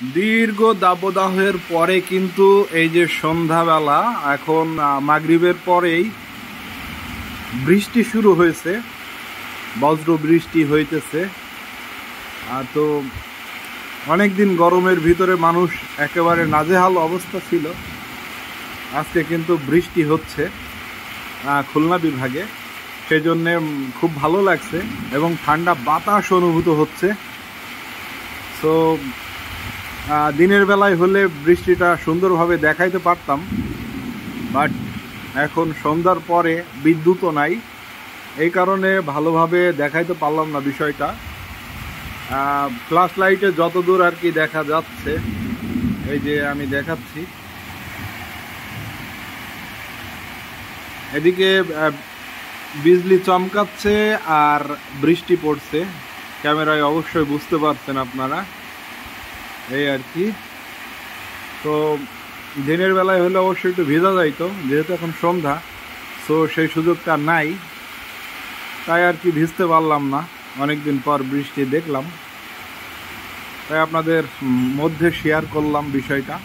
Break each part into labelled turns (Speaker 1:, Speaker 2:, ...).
Speaker 1: দীর্ঘ দাবদাহের পরে কিন্তু এই যে সন্ধ্যাবেলা এখন মাগরিবের পরেই বৃষ্টি শুরু হয়েছে, বজ্র বৃষ্টি হইতেছে। তো অনেক দিন গরমের ভিতরে মানুষ একেবারে নাজেহাল অবস্থা ছিল, আজকে কিন্তু বৃষ্টি হচ্ছে খুলনা বিভাগে, সেই জন্যে খুব ভালো লাগছে এবং ঠান্ডা বাতাস অনুভূত হচ্ছে। সো দিনের বেলায় হলে বৃষ্টিটা সুন্দরভাবে দেখাইতে পারতাম, বাট এখন সন্ধ্যার পরে বিদ্যুৎও নাই, এই কারণে ভালোভাবে দেখাইতে পারলাম না বিষয়টা। ফ্ল্যাশ লাইটে যতদূর আর কি দেখা যাচ্ছে, এই যে আমি দেখাচ্ছি, এদিকে বিজলি চমকাচ্ছে আর বৃষ্টি পড়ছে, ক্যামেরায় অবশ্যই বুঝতে পারছেন আপনারা, এই আর কি। তো দিনের বেলায় হলে অবশ্যই একটু ভেজা যাইতো, যেহেতু এখন সন্ধ্যা, সো সেই সুযোগটা নাই, তাই আর কি ভিজতে পারলাম না। অনেকদিন পর বৃষ্টি দেখলাম, তাই আপনাদের মধ্যে শেয়ার করলাম বিষয়টা।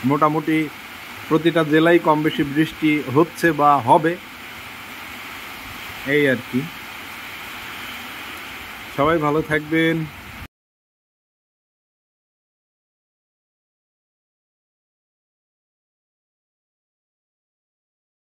Speaker 1: মোটামুটি প্রতিটা জেলায় কম বেশি বৃষ্টি হচ্ছে বা হবে, এই আর কি। সবাই ভালো থাকবেন।